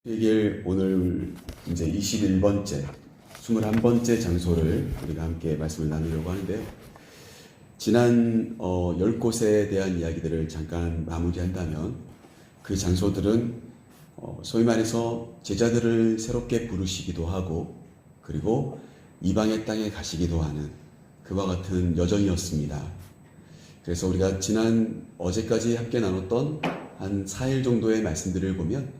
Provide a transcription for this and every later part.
회개일 오늘 이제 21번째, 21번째 장소를 우리가 함께 말씀을 나누려고 하는데요. 지난 10곳에 대한 이야기들을 잠깐 마무리한다면 그 장소들은 소위 말해서 제자들을 새롭게 부르시기도 하고 그리고 이방의 땅에 가시기도 하는 그와 같은 여정이었습니다. 그래서 우리가 어제까지 함께 나눴던 한 4일 정도의 말씀들을 보면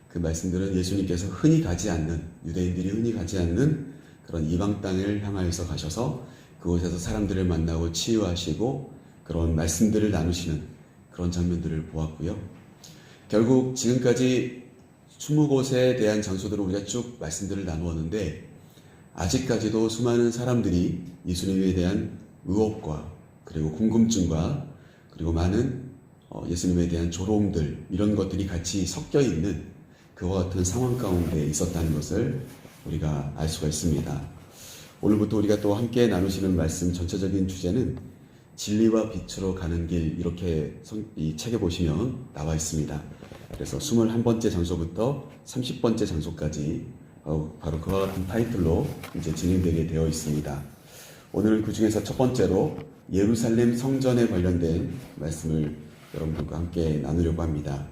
그 말씀들은 예수님께서 흔히 가지 않는, 유대인들이 흔히 가지 않는 그런 이방 땅을 향하여서 가셔서 그곳에서 사람들을 만나고 치유하시고 그런 말씀들을 나누시는 그런 장면들을 보았고요. 결국 지금까지 20곳에 대한 장소들을 우리가 쭉 말씀들을 나누었는데 아직까지도 수많은 사람들이 예수님에 대한 의혹과 그리고 궁금증과 그리고 많은 예수님에 대한 조롱들 이런 것들이 같이 섞여 있는 그와 같은 상황 가운데 있었다는 것을 우리가 알 수가 있습니다. 오늘부터 우리가 또 함께 나누시는 말씀 전체적인 주제는 진리와 빛으로 가는 길, 이렇게 이 책에 보시면 나와 있습니다. 그래서 21번째 장소부터 30번째 장소까지 바로 그와 같은 타이틀로 이제 진행되게 되어 있습니다. 오늘은 그 중에서 첫 번째로 예루살렘 성전에 관련된 말씀을 여러분들과 함께 나누려고 합니다.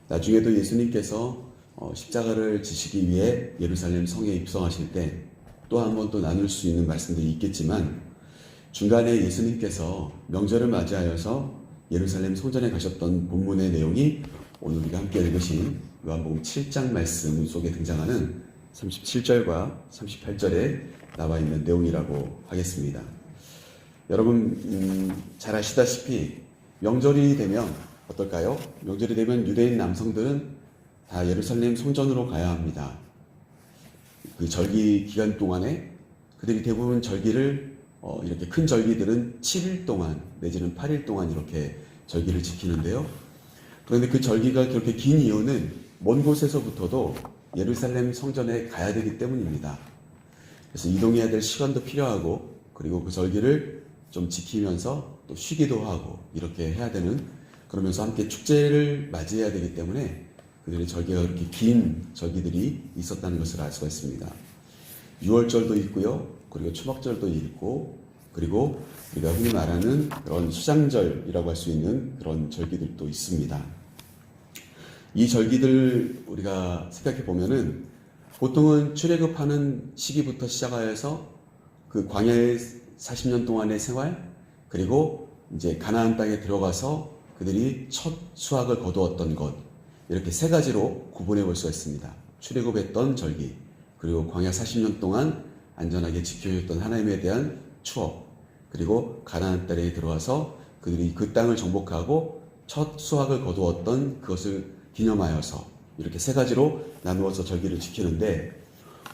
나중에도 예수님께서 십자가를 지시기 위해 예루살렘 성에 입성하실 때 또 한 번 또 나눌 수 있는 말씀들이 있겠지만 중간에 예수님께서 명절을 맞이하여서 예루살렘 성전에 가셨던 본문의 내용이 오늘 우리가 함께 읽으신 요한복음 7장 말씀 속에 등장하는 37절과 38절에 나와 있는 내용이라고 하겠습니다. 여러분 잘 아시다시피 명절이 되면 어떨까요? 명절이 되면 유대인 남성들은 다 예루살렘 성전으로 가야 합니다. 그 절기 기간 동안에 그들이 대부분 절기를 이렇게 큰 절기들은 7일 동안 내지는 8일 동안 이렇게 절기를 지키는데요. 그런데 그 절기가 그렇게 긴 이유는 먼 곳에서부터도 예루살렘 성전에 가야 되기 때문입니다. 그래서 이동해야 될 시간도 필요하고 그리고 그 절기를 좀 지키면서 또 쉬기도 하고 이렇게 해야 되는, 그러면서 함께 축제를 맞이해야 되기 때문에 그들의 절기가 그렇게 긴 절기들이 있었다는 것을 알 수가 있습니다. 6월절도 있고요. 그리고 초막절도 있고 그리고 우리가 흔히 말하는 그런 수장절이라고 할 수 있는 그런 절기들도 있습니다. 이 절기들 우리가 생각해 보면은 보통은 출애굽하는 시기부터 시작하여서 그 광야의 40년 동안의 생활 그리고 이제 가나안 땅에 들어가서 그들이 첫 수확을 거두었던 것, 이렇게 세 가지로 구분해 볼 수가 있습니다. 출애굽했던 절기, 그리고 광야 40년 동안 안전하게 지켜줬던 하나님에 대한 추억, 그리고 가나안 땅에 들어와서 그들이 그 땅을 정복하고 첫 수확을 거두었던 그것을 기념하여서 이렇게 세 가지로 나누어서 절기를 지키는데,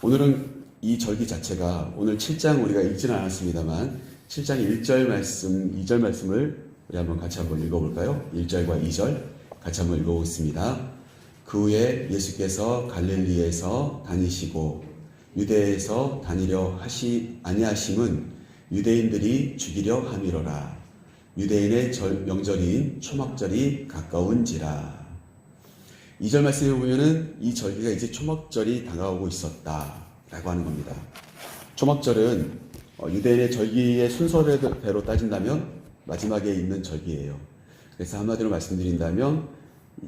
오늘은 이 절기 자체가 오늘 7장 우리가 읽지는 않았습니다만 7장 1절 말씀, 2절 말씀을 우리 같이 한번 읽어볼까요? 1절과 2절 같이 한번 읽어보겠습니다. 그 후에 예수께서 갈릴리에서 다니시고 유대에서 다니려 아니하심은 유대인들이 죽이려 함이로라. 유대인의 명절인 초막절이 가까운지라. 2절 말씀에 보면은 이 절기가 이제 초막절이 다가오고 있었다라고 하는 겁니다. 초막절은 유대인의 절기의 순서대로 따진다면 마지막에 있는 절기예요. 그래서 한마디로 말씀드린다면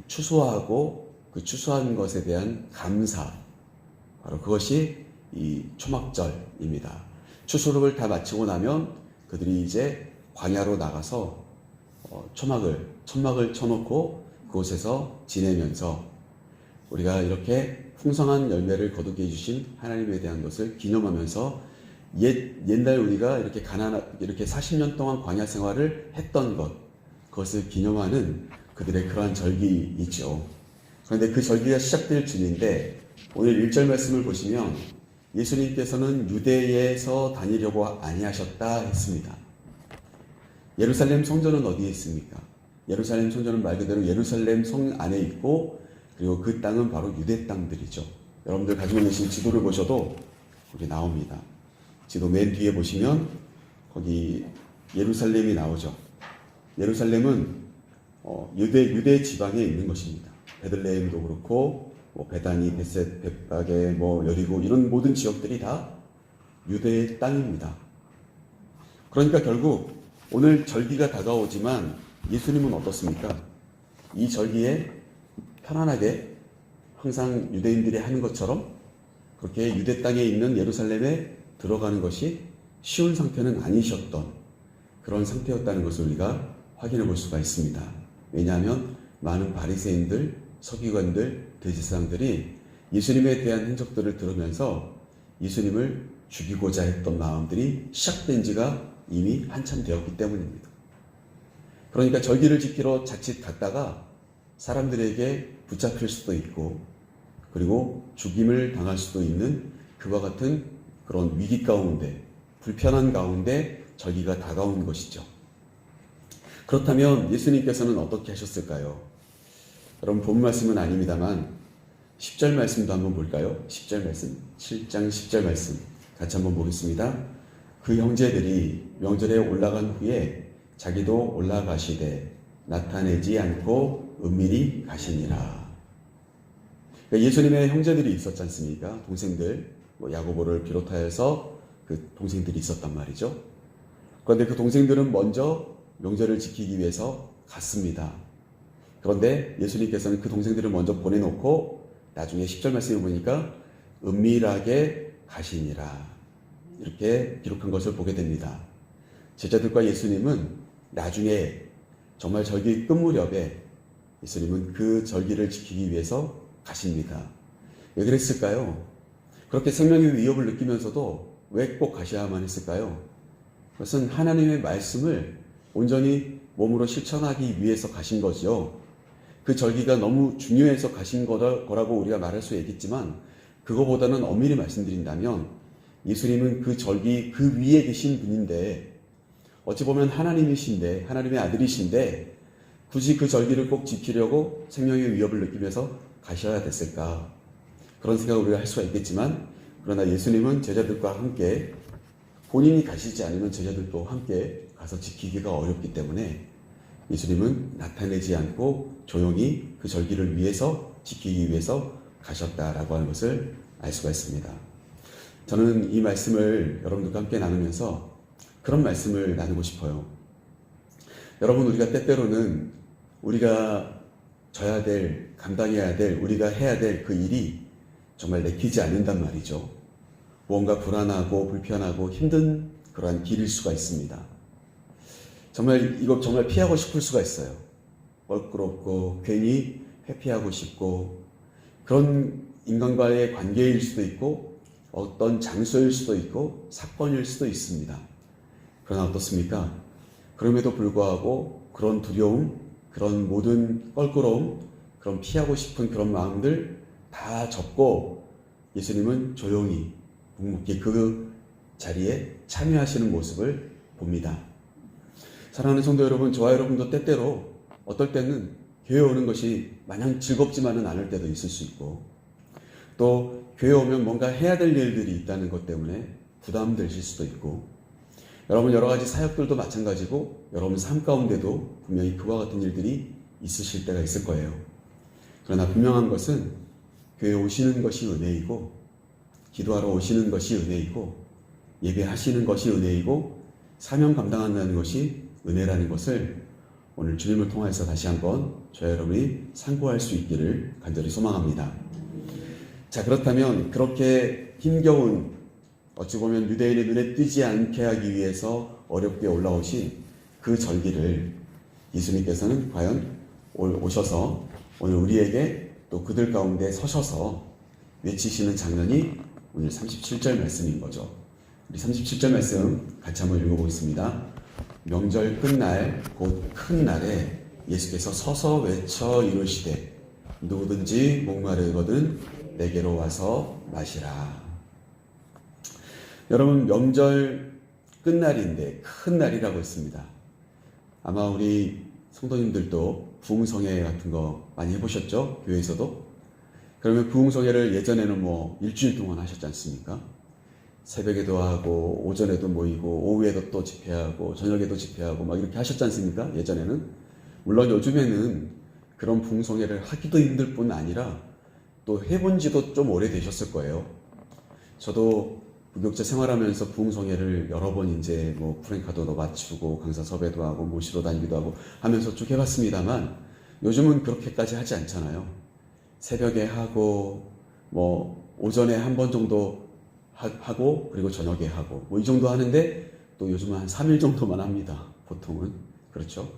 추수하고 그 추수한 것에 대한 감사, 바로 그것이 이 초막절입니다. 추수를 다 마치고 나면 그들이 이제 광야로 나가서 천막을 쳐놓고 그곳에서 지내면서 우리가 이렇게 풍성한 열매를 거두게 해주신 하나님에 대한 것을 기념하면서 옛날 우리가 이렇게 이렇게 40년 동안 광야 생활을 했던 그것을 기념하는 그들의 그러한 절기이죠. 그런데 그 절기가 시작될 중인데 오늘 1절 말씀을 보시면 예수님께서는 유대에서 다니려고 아니하셨다 했습니다. 예루살렘 성전은 어디에 있습니까? 예루살렘 성전은 말 그대로 예루살렘 성 안에 있고 그리고 그 땅은 바로 유대 땅들이죠. 여러분들 가지고 계신 지도를 보셔도 거기 나옵니다. 지도 맨 뒤에 보시면 거기 예루살렘이 나오죠. 예루살렘은 유대 지방에 있는 것입니다. 베들레헴도 그렇고 뭐 베다니, 베셋, 벳바게, 뭐 여리고 이런 모든 지역들이 다 유대의 땅입니다. 그러니까 결국 오늘 절기가 다가오지만 예수님은 어떻습니까? 이 절기에 편안하게 항상 유대인들이 하는 것처럼 그렇게 유대 땅에 있는 예루살렘에 들어가는 것이 쉬운 상태는 아니셨던 그런 상태였다는 것을 우리가 확인해 볼 수가 있습니다. 왜냐하면 많은 바리새인들, 서기관들, 대제사장들이 예수님에 대한 행적들을 들으면서 예수님을 죽이고자 했던 마음들이 시작된 지가 이미 한참 되었기 때문입니다. 그러니까 절기를 지키러 자칫 갔다가 사람들에게 붙잡힐 수도 있고 그리고 죽임을 당할 수도 있는 그와 같은 그런 위기 가운데, 불편한 가운데 절기가 다가온 것이죠. 그렇다면 예수님께서는 어떻게 하셨을까요? 여러분 본 말씀은 아닙니다만 10절 말씀도 한번 볼까요? 10절 말씀, 7장 10절 말씀 같이 한번 보겠습니다. 그 형제들이 명절에 올라간 후에 자기도 올라가시되 나타내지 않고 은밀히 가시니라. 그러니까 예수님의 형제들이 있었지 않습니까? 동생들, 야고보를 비롯하여서 그 동생들이 있었단 말이죠. 그런데 그 동생들은 먼저 명절을 지키기 위해서 갔습니다. 그런데 예수님께서는 그 동생들을 먼저 보내놓고 나중에 10절 말씀을 보니까 은밀하게 가시니라. 이렇게 기록한 것을 보게 됩니다. 제자들과 예수님은 나중에 정말 절기 끝 무렵에 예수님은 그 절기를 지키기 위해서 가십니다. 왜 그랬을까요? 그렇게 생명의 위협을 느끼면서도 왜 꼭 가셔야만 했을까요? 그것은 하나님의 말씀을 온전히 몸으로 실천하기 위해서 가신 거죠. 그 절기가 너무 중요해서 가신 거라고 우리가 말할 수 있겠지만 그거보다는 엄밀히 말씀드린다면 예수님은 그 절기 그 위에 계신 분인데 어찌 보면 하나님이신데 하나님의 아들이신데 굳이 그 절기를 꼭 지키려고 생명의 위협을 느끼면서 가셔야 됐을까? 그런 생각을 우리가 할 수가 있겠지만 그러나 예수님은 제자들과 함께 본인이 가시지 않으면 제자들도 함께 가서 지키기가 어렵기 때문에 예수님은 나타내지 않고 조용히 그 절기를 위해서 지키기 위해서 가셨다라고 하는 것을 알 수가 있습니다. 저는 이 말씀을 여러분들과 함께 나누면서 그런 말씀을 나누고 싶어요. 여러분 우리가 때때로는 우리가 져야 될, 감당해야 될, 우리가 해야 될 그 일이 정말 내키지 않는단 말이죠. 무언가 불안하고 불편하고 힘든 그러한 길일 수가 있습니다. 정말 이거 정말 피하고 싶을 수가 있어요. 껄끄럽고 괜히 회피하고 싶고 그런 인간과의 관계일 수도 있고 어떤 장소일 수도 있고 사건일 수도 있습니다. 그러나 어떻습니까? 그럼에도 불구하고 그런 두려움, 그런 모든 껄끄러움, 그런 피하고 싶은 그런 마음들 다 접고 예수님은 조용히 묵묵히 그 자리에 참여하시는 모습을 봅니다. 사랑하는 성도 여러분, 저와 여러분도 때때로 어떨 때는 교회 오는 것이 마냥 즐겁지만은 않을 때도 있을 수 있고 또 교회 오면 뭔가 해야 될 일들이 있다는 것 때문에 부담되실 수도 있고 여러분 여러 가지 사역들도 마찬가지고 여러분 삶 가운데도 분명히 그와 같은 일들이 있으실 때가 있을 거예요. 그러나 분명한 것은 교회 오시는 것이 은혜이고 기도하러 오시는 것이 은혜이고 예배하시는 것이 은혜이고 사명 감당한다는 것이 은혜라는 것을 오늘 주님을 통해서 다시 한번 저와 여러분이 상고할 수 있기를 간절히 소망합니다. 자, 그렇다면 그렇게 힘겨운 어찌 보면 유대인의 눈에 띄지 않게 하기 위해서 어렵게 올라오신 그 절기를 예수님께서는 과연 오셔서 오늘 우리에게 또 그들 가운데 서셔서 외치시는 장면이 오늘 37절 말씀인 거죠. 우리 37절 말씀 같이 한번 읽어보겠습니다. 명절 끝날 곧 큰 날에 예수께서 서서 외쳐 이르시되 누구든지 목마르거든 내게로 와서 마시라. 여러분 명절 끝날인데 큰 날이라고 했습니다. 아마 우리 성도님들도 부흥성회 같은 거 많이 해보셨죠? 교회에서도? 그러면 부흥성회를 예전에는 뭐 일주일 동안 하셨지 않습니까? 새벽에도 하고 오전에도 모이고 오후에도 또 집회하고 저녁에도 집회하고 막 이렇게 하셨지 않습니까? 예전에는. 물론 요즘에는 그런 부흥성회를 하기도 힘들 뿐 아니라 또 해본 지도 좀 오래되셨을 거예요. 저도 부교육자 생활하면서 부흥성회를 여러 번 이제 뭐 프랭카도 맞추고 강사 섭외도 하고 모시러 다니기도 하고 하면서 쭉 해봤습니다만 요즘은 그렇게까지 하지 않잖아요. 새벽에 하고 뭐 오전에 한 번 정도 하고 그리고 저녁에 하고 뭐 이 정도 하는데 또 요즘은 한 3일 정도만 합니다. 보통은. 그렇죠?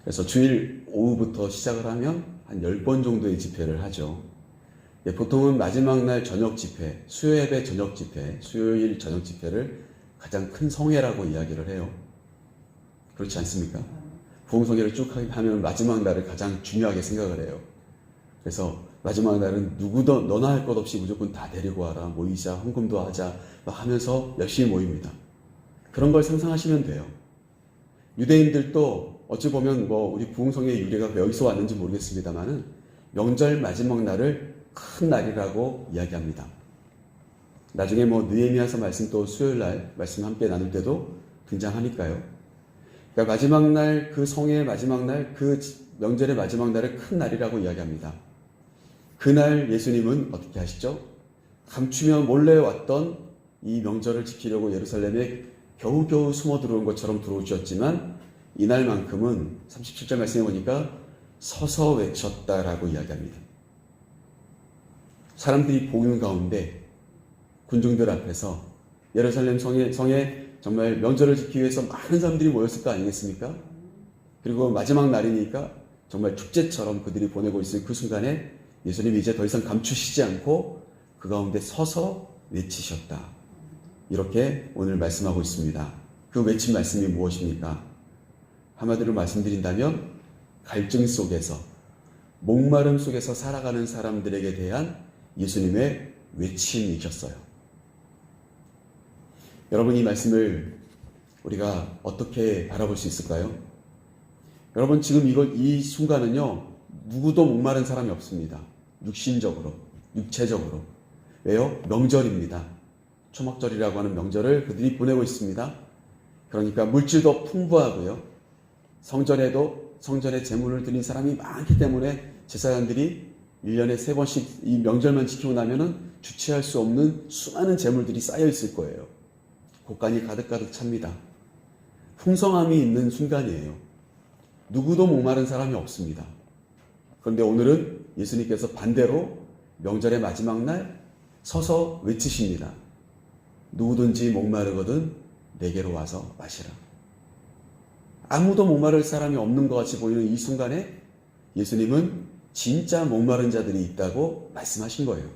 그래서 주일 오후부터 시작을 하면 한 10번 정도의 집회를 하죠. 예, 보통은 마지막 날 저녁 집회, 수요 예배 저녁 집회, 수요일 저녁 집회를 가장 큰 성회라고 이야기를 해요. 그렇지 않습니까? 부흥성회를 쭉 하면 마지막 날을 가장 중요하게 생각을 해요. 그래서 마지막 날은 누구도 너나 할 것 없이 무조건 다 데리고 와라, 모이자, 헌금도 하자 하면서 열심히 모입니다. 그런 걸 상상하시면 돼요. 유대인들도 어찌 보면 뭐 우리 부흥성회의 유래가 여기서 왔는지 모르겠습니다만은 명절 마지막 날을 큰 날이라고 이야기합니다. 나중에 뭐 느헤미야서 말씀 또 수요일 날 말씀 함께 나눌 때도 등장하니까요. 그러니까 마지막 날, 그 성회의 마지막 날, 그 명절의 마지막 날을 큰 날이라고 이야기합니다. 그날 예수님은 어떻게 하시죠? 감추며 몰래 왔던 이 명절을 지키려고 예루살렘에 겨우겨우 숨어 들어온 것처럼 들어오셨지만 이날만큼은 37절 말씀해 보니까 서서 외쳤다라고 이야기합니다. 사람들이 보는 가운데 군중들 앞에서 예루살렘 성에 정말 명절을 지키기 위해서 많은 사람들이 모였을 거 아니겠습니까? 그리고 마지막 날이니까 정말 축제처럼 그들이 보내고 있을 그 순간에 예수님이 이제 더 이상 감추시지 않고 그 가운데 서서 외치셨다. 이렇게 오늘 말씀하고 있습니다. 그 외친 말씀이 무엇입니까? 한마디로 말씀드린다면 갈증 속에서, 목마름 속에서 살아가는 사람들에게 대한 예수님의 외침이셨어요. 여러분, 이 말씀을 우리가 어떻게 바라볼 수 있을까요? 여러분, 지금 이 순간은요, 누구도 목마른 사람이 없습니다. 육신적으로, 육체적으로. 왜요? 명절입니다. 초막절이라고 하는 명절을 그들이 보내고 있습니다. 그러니까 물질도 풍부하고요. 성전에 제물을 드린 사람이 많기 때문에 제사장들이 1년에 3번씩 이 명절만 지키고 나면은 주체할 수 없는 수많은 제물들이 쌓여 있을 거예요. 곳간이 가득가득 찹니다. 풍성함이 있는 순간이에요. 누구도 목마른 사람이 없습니다. 그런데 오늘은 예수님께서 반대로 명절의 마지막 날 서서 외치십니다. 누구든지 목마르거든 내게로 와서 마시라. 아무도 목마를 사람이 없는 것 같이 보이는 이 순간에 예수님은 진짜 목마른 자들이 있다고 말씀하신 거예요.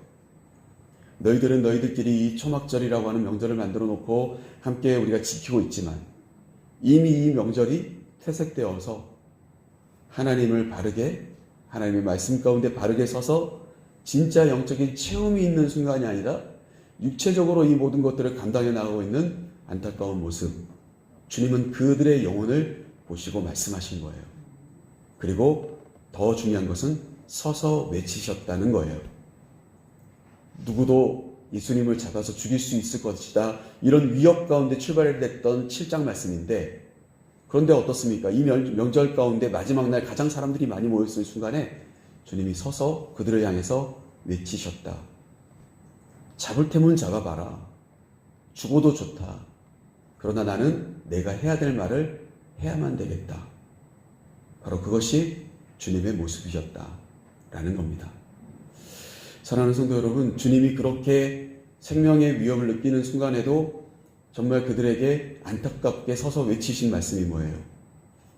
너희들은 너희들끼리 이 초막절이라고 하는 명절을 만들어 놓고 함께 우리가 지키고 있지만 이미 이 명절이 퇴색되어서 하나님의 말씀 가운데 바르게 서서 진짜 영적인 체험이 있는 순간이 아니라 육체적으로 이 모든 것들을 감당해 나가고 있는 안타까운 모습. 주님은 그들의 영혼을 보시고 말씀하신 거예요. 그리고 더 중요한 것은 서서 외치셨다는 거예요. 누구도 예수님을 잡아서 죽일 수 있을 것이다. 이런 위협 가운데 출발됐던 7장 말씀인데, 그런데 어떻습니까? 이 명절 가운데 마지막 날 가장 사람들이 많이 모였을 순간에 주님이 서서 그들을 향해서 외치셨다. 잡을 테면 잡아봐라. 죽어도 좋다. 그러나 나는 내가 해야 될 말을 해야만 되겠다. 바로 그것이 주님의 모습이셨다라는 겁니다. 사랑하는 성도 여러분, 주님이 그렇게 생명의 위협을 느끼는 순간에도 정말 그들에게 안타깝게 서서 외치신 말씀이 뭐예요?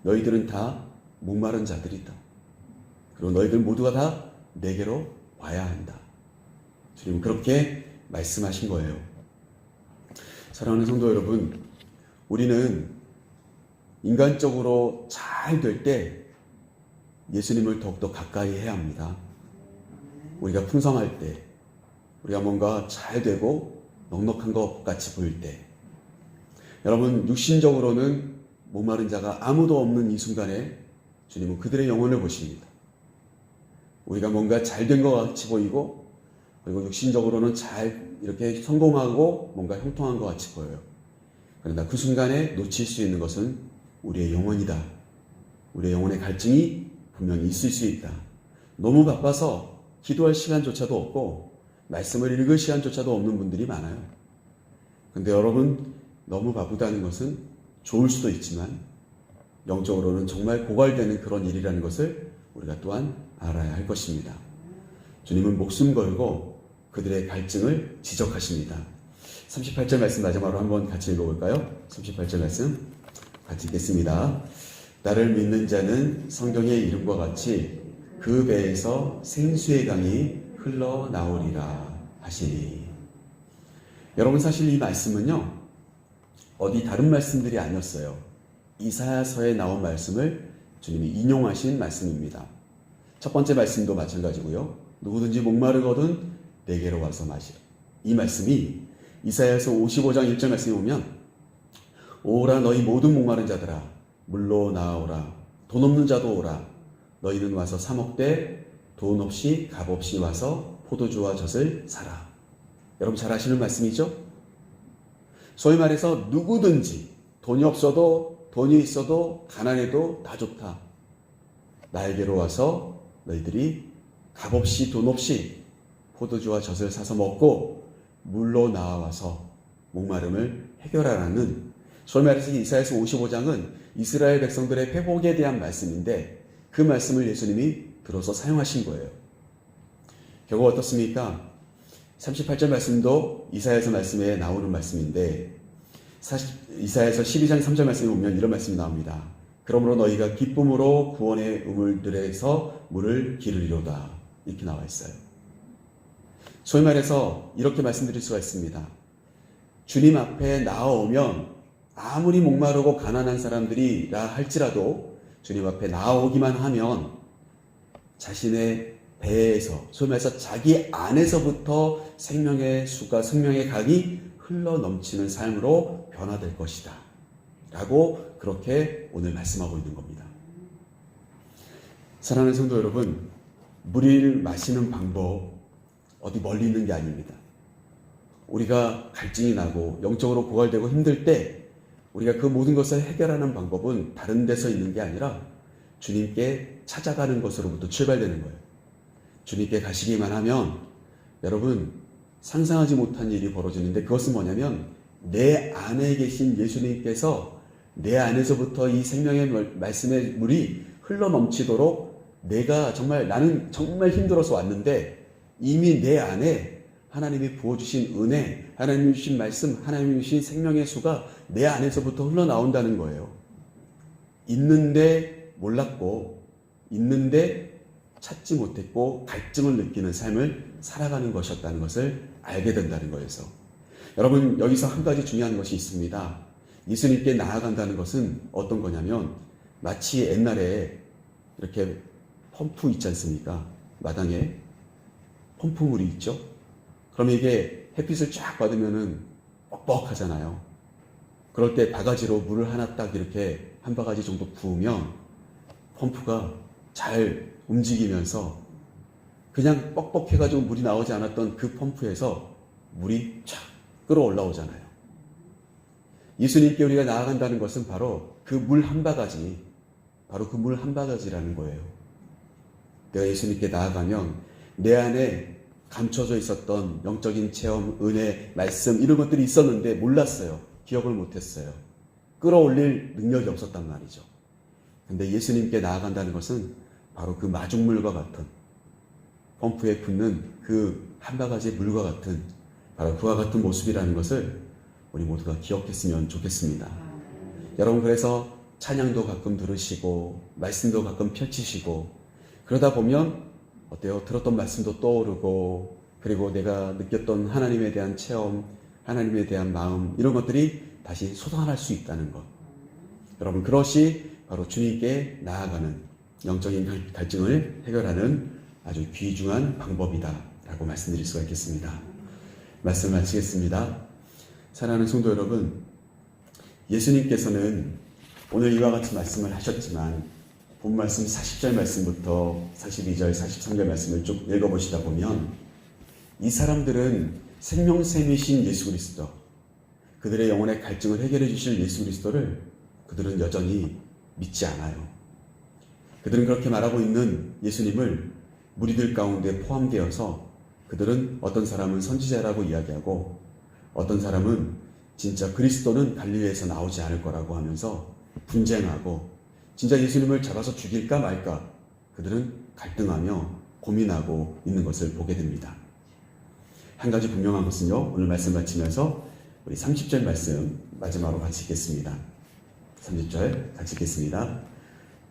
너희들은 다 목마른 자들이다. 그리고 너희들 모두가 다 내게로 와야 한다. 주님은 그렇게 말씀하신 거예요. 사랑하는 성도 여러분, 우리는 인간적으로 잘 될 때 예수님을 더욱더 가까이 해야 합니다. 우리가 풍성할 때, 우리가 뭔가 잘 되고 넉넉한 것 같이 보일 때, 여러분, 육신적으로는 목마른 자가 아무도 없는 이 순간에 주님은 그들의 영혼을 보십니다. 우리가 뭔가 잘 된 것 같이 보이고, 그리고 육신적으로는 잘 이렇게 성공하고 뭔가 형통한 것 같이 보여요. 그러나 그 순간에 놓칠 수 있는 것은 우리의 영혼이다. 우리의 영혼의 갈증이 분명히 있을 수 있다. 너무 바빠서 기도할 시간조차도 없고 말씀을 읽을 시간조차도 없는 분들이 많아요. 근데 여러분, 너무 바쁘다는 것은 좋을 수도 있지만 영적으로는 정말 고갈되는 그런 일이라는 것을 우리가 또한 알아야 할 것입니다. 주님은 목숨 걸고 그들의 갈증을 지적하십니다. 38절 말씀 마지막으로 한번 같이 읽어볼까요? 38절 말씀 같이 읽겠습니다. 나를 믿는 자는 성경의 이름과 같이 그 배에서 생수의 강이 흘러나오리라 하시니. 여러분, 사실 이 말씀은요, 어디 다른 말씀들이 아니었어요. 이사야서에 나온 말씀을 주님이 인용하신 말씀입니다. 첫 번째 말씀도 마찬가지고요. 누구든지 목마르거든 내게로 와서 마시라. 이 말씀이 이사야서 55장 1절 말씀에 보면, 오라 너희 모든 목마른 자들아 물로 나오라. 돈 없는 자도 오라. 너희는 와서 사 먹되 돈 없이 값 없이 와서 포도주와 젖을 사라. 여러분 잘 아시는 말씀이죠? 소위 말해서 누구든지 돈이 없어도 돈이 있어도 가난해도 다 좋다. 나에게로 와서 너희들이 값 없이 돈 없이 포도주와 젖을 사서 먹고 물로 나와서 목마름을 해결하라는, 소위 말해서 이사야서 55장은 이스라엘 백성들의 회복에 대한 말씀인데 그 말씀을 예수님이 들어서 사용하신 거예요. 결국 어떻습니까? 38절 말씀도 이사야서 말씀에 나오는 말씀인데 이사야서 12장 3절 말씀에 보면 이런 말씀이 나옵니다. 그러므로 너희가 기쁨으로 구원의 우물들에서 물을 기르리로다. 이렇게 나와 있어요. 소위 말해서 이렇게 말씀드릴 수가 있습니다. 주님 앞에 나아오면 아무리 목마르고 가난한 사람들이라 할지라도 주님 앞에 나아오기만 하면 자신의 배에서, 소위 말해서 자기 안에서부터 생명의 수가, 생명의 강이 흘러 넘치는 삶으로 변화될 것이다 라고 그렇게 오늘 말씀하고 있는 겁니다. 사랑하는 성도 여러분, 물을 마시는 방법 어디 멀리 있는 게 아닙니다. 우리가 갈증이 나고 영적으로 고갈되고 힘들 때 우리가 그 모든 것을 해결하는 방법은 다른 데서 있는 게 아니라 주님께 찾아가는 것으로부터 출발되는 거예요. 주님께 가시기만 하면 여러분 상상하지 못한 일이 벌어지는데, 그것은 뭐냐면 내 안에 계신 예수님께서 내 안에서부터 이 생명의 말씀의 물이 흘러 넘치도록, 나는 정말 힘들어서 왔는데 이미 내 안에 하나님이 부어주신 은혜, 하나님이 주신 말씀, 하나님이 주신 생명의 수가 내 안에서부터 흘러나온다는 거예요. 있는데 몰랐고, 있는데 찾지 못했고 갈증을 느끼는 삶을 살아가는 것이었다는 것을 알게 된다는 거에서, 여러분 여기서 한 가지 중요한 것이 있습니다. 예수님께 나아간다는 것은 어떤 거냐면, 마치 옛날에 이렇게 펌프 있지 않습니까? 마당에 펌프물이 있죠? 그러면 이게 햇빛을 쫙 받으면은 뻑뻑하잖아요. 그럴 때 바가지로 물을 하나 딱 이렇게 한 바가지 정도 부으면 펌프가 잘 움직이면서 그냥 뻑뻑해가지고 물이 나오지 않았던 그 펌프에서 물이 쫙 끌어올라오잖아요. 예수님께 우리가 나아간다는 것은 바로 그 물 한 바가지, 바로 그 물 한 바가지라는 거예요. 내가 예수님께 나아가면 내 안에 감춰져 있었던 영적인 체험, 은혜, 말씀 이런 것들이 있었는데 몰랐어요. 기억을 못했어요. 끌어올릴 능력이 없었단 말이죠. 근데 예수님께 나아간다는 것은 바로 그 마중물과 같은, 펌프에 붙는 그 한 바가지 물과 같은, 바로 그와 같은 모습이라는 것을 우리 모두가 기억했으면 좋겠습니다. 여러분, 그래서 찬양도 가끔 들으시고 말씀도 가끔 펼치시고 그러다 보면 어때요? 들었던 말씀도 떠오르고, 그리고 내가 느꼈던 하나님에 대한 체험, 하나님에 대한 마음, 이런 것들이 다시 솟아날 수 있다는 것. 여러분, 그것이 바로 주님께 나아가는 영적인 갈증을 해결하는 아주 귀중한 방법이다 라고 말씀드릴 수가 있겠습니다. 말씀 마치겠습니다. 사랑하는 성도 여러분, 예수님께서는 오늘 이와 같은 말씀을 하셨지만 본 말씀 40절 말씀부터 42절, 43절 말씀을 쭉 읽어보시다 보면 이 사람들은 생명샘이신 예수 그리스도, 그들의 영혼의 갈증을 해결해 주실 예수 그리스도를 그들은 여전히 믿지 않아요. 그들은 그렇게 말하고 있는 예수님을 무리들 가운데 포함되어서 그들은 어떤 사람은 선지자라고 이야기하고 어떤 사람은 진짜 그리스도는 갈릴리에서 나오지 않을 거라고 하면서 분쟁하고 진짜 예수님을 잡아서 죽일까 말까 그들은 갈등하며 고민하고 있는 것을 보게 됩니다. 한 가지 분명한 것은요, 오늘 말씀 마치면서 우리 30절 말씀 마지막으로 같이 읽겠습니다. 30절 같이 읽겠습니다.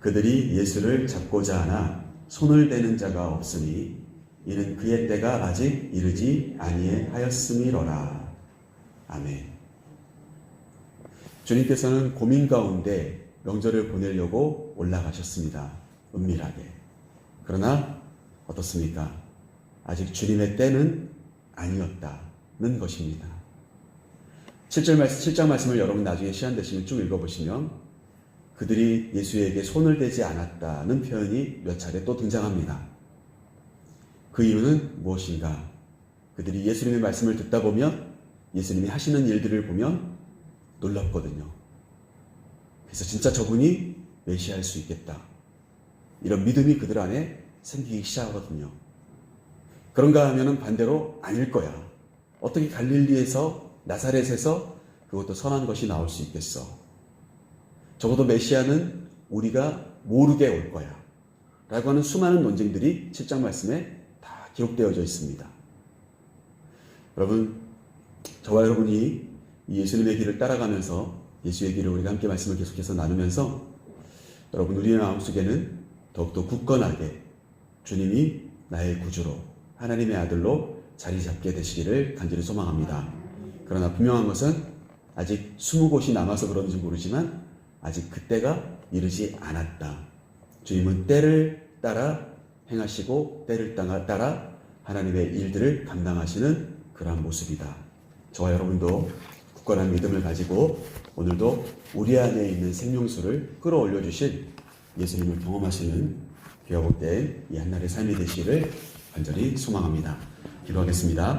그들이 예수를 잡고자 하나 손을 대는 자가 없으니 이는 그의 때가 아직 이르지 아니하였음이로라. 아멘. 주님께서는 고민 가운데 명절을 보내려고 올라가셨습니다. 은밀하게. 그러나 어떻습니까? 아직 주님의 때는 아니었다는 것입니다. 7장 말씀을 여러분 나중에 시간 되시면 쭉 읽어보시면 그들이 예수에게 손을 대지 않았다는 표현이 몇 차례 또 등장합니다. 그 이유는 무엇인가? 그들이 예수님의 말씀을 듣다 보면 예수님이 하시는 일들을 보면 놀랍거든요. 그래서 진짜 저분이 메시아일 수 있겠다. 이런 믿음이 그들 안에 생기기 시작하거든요. 그런가 하면은 반대로 아닐 거야. 어떻게 갈릴리에서 나사렛에서 그것도 선한 것이 나올 수 있겠어. 적어도 메시아는 우리가 모르게 올 거야. 라고 하는 수많은 논쟁들이 7장 말씀에 다 기록되어져 있습니다. 여러분, 저와 여러분이 예수님의 길을 따라가면서 예수의 길을 우리가 함께 말씀을 계속해서 나누면서 여러분 우리의 마음속에는 더욱더 굳건하게 주님이 나의 구주로 하나님의 아들로 자리 잡게 되시기를 간절히 소망합니다. 그러나 분명한 것은 아직 20곳이 남아서 그런지 모르지만 아직 그때가 이르지 않았다. 주님은 때를 따라 행하시고 때를 따라 하나님의 일들을 감당하시는 그러한 모습이다. 저와 여러분도 굳건한 믿음을 가지고 오늘도 우리 안에 있는 생명수를 끌어올려 주실 예수님을 경험하시는 귀하고 된 이 한날의 삶이 되시기를 간절히 소망합니다. 기도하겠습니다.